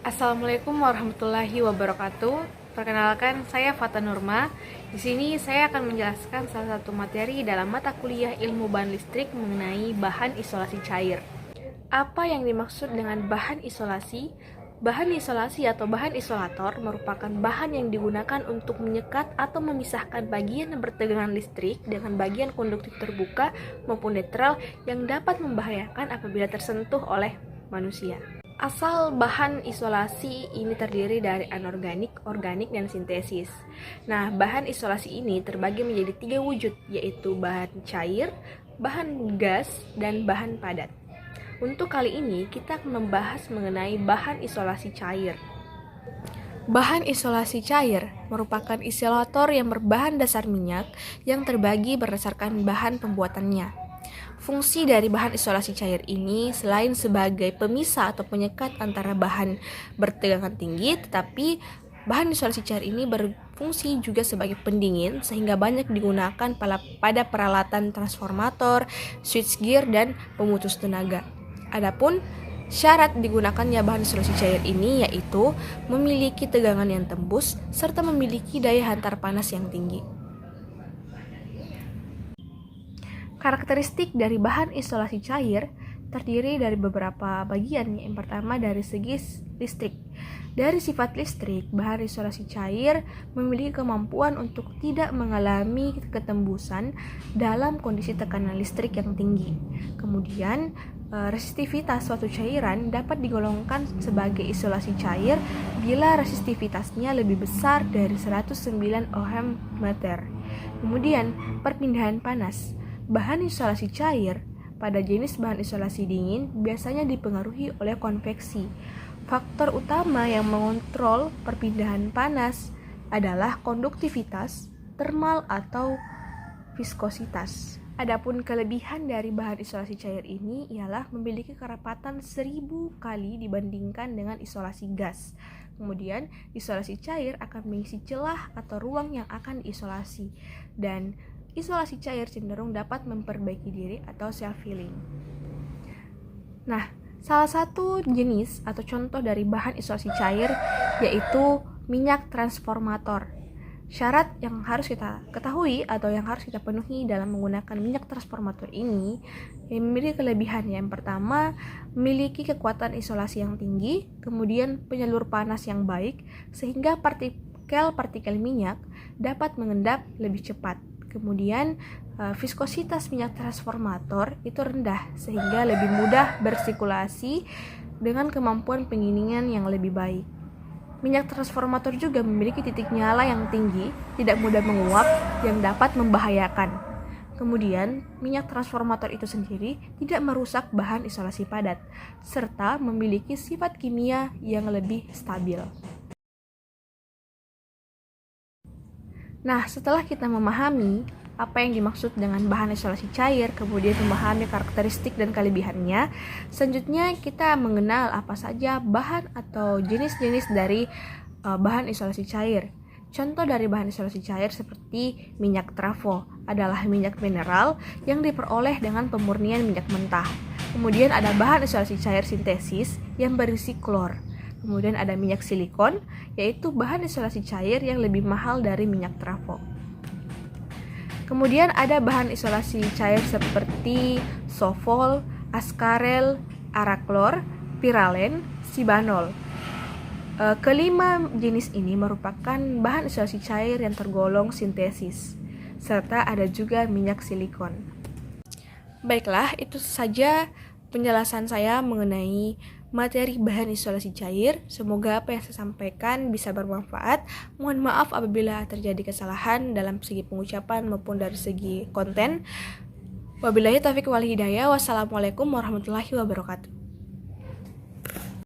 Assalamualaikum warahmatullahi wabarakatuh. Perkenalkan, saya Fata Nurma. Di sini saya akan menjelaskan salah satu materi dalam mata kuliah Ilmu Bahan Listrik mengenai bahan isolasi cair. Apa yang dimaksud dengan bahan isolasi? Bahan isolasi atau bahan isolator merupakan bahan yang digunakan untuk menyekat atau memisahkan bagian bertegangan listrik dengan bagian konduktif terbuka maupun netral yang dapat membahayakan apabila tersentuh oleh manusia. Asal bahan isolasi ini terdiri dari anorganik, organik, dan sintesis. Nah, bahan isolasi ini terbagi menjadi 3 wujud, yaitu bahan cair, bahan gas, dan bahan padat. Untuk kali ini, kita akan membahas mengenai bahan isolasi cair. Bahan isolasi cair merupakan isolator yang berbahan dasar minyak yang terbagi berdasarkan bahan pembuatannya. Fungsi dari bahan isolasi cair ini selain sebagai pemisah atau penyekat antara bahan bertegangan tinggi, tetapi bahan isolasi cair ini berfungsi juga sebagai pendingin sehingga banyak digunakan pada peralatan transformator, switchgear, dan pemutus tenaga. Adapun syarat digunakannya bahan isolasi cair ini yaitu memiliki tegangan yang tembus serta memiliki daya hantar panas yang tinggi. Karakteristik dari bahan isolasi cair terdiri dari beberapa bagian. Yang pertama dari segi listrik. Dari sifat listrik, bahan isolasi cair memiliki kemampuan untuk tidak mengalami ketembusan dalam kondisi tekanan listrik yang tinggi. Kemudian, resistivitas suatu cairan dapat digolongkan sebagai isolasi cair bila resistivitasnya lebih besar dari 109 ohm meter. Kemudian, perpindahan panas. Bahan isolasi cair pada jenis bahan isolasi dingin biasanya dipengaruhi oleh konveksi. Faktor utama yang mengontrol perpindahan panas adalah konduktivitas, termal, atau viskositas. Adapun kelebihan dari bahan isolasi cair ini ialah memiliki kerapatan 1000 kali dibandingkan dengan isolasi gas. Kemudian, isolasi cair akan mengisi celah atau ruang yang akan diisolasi, dan isolasi cair cenderung dapat memperbaiki diri atau self-healing. Nah, salah satu jenis atau contoh dari bahan isolasi cair yaitu minyak transformator. Syarat yang harus kita ketahui atau yang harus kita penuhi dalam menggunakan minyak transformator ini memiliki kelebihan. Yang pertama, memiliki kekuatan isolasi yang tinggi, kemudian penyalur panas yang baik sehingga partikel minyak dapat mengendap lebih cepat. Kemudian viskositas minyak transformator itu rendah sehingga lebih mudah bersirkulasi dengan kemampuan pendinginan yang lebih baik. Minyak transformator juga memiliki titik nyala yang tinggi, tidak mudah menguap yang dapat membahayakan. Kemudian, minyak transformator itu sendiri tidak merusak bahan isolasi padat, serta memiliki sifat kimia yang lebih stabil. Nah, setelah kita memahami apa yang dimaksud dengan bahan isolasi cair, kemudian memahami karakteristik dan kelebihannya, selanjutnya kita mengenal apa saja bahan atau jenis-jenis dari bahan isolasi cair. Contoh dari bahan isolasi cair seperti minyak trafo adalah minyak mineral yang diperoleh dengan pemurnian minyak mentah. Kemudian ada bahan isolasi cair sintesis yang berisi klor. Kemudian ada minyak silikon, yaitu bahan isolasi cair yang lebih mahal dari minyak trafo. Kemudian ada bahan isolasi cair seperti sofol, askarel, araklor, piralen, sibanol. Kelima jenis ini merupakan bahan isolasi cair yang tergolong sintesis, serta ada juga minyak silikon. Baiklah, itu saja penjelasan saya mengenai materi bahan isolasi cair. Semoga apa yang saya sampaikan bisa bermanfaat. Mohon maaf apabila terjadi kesalahan dalam segi pengucapan maupun dari segi konten. Wabillahi taufiq wal hidayah. Wassalamualaikum warahmatullahi wabarakatuh.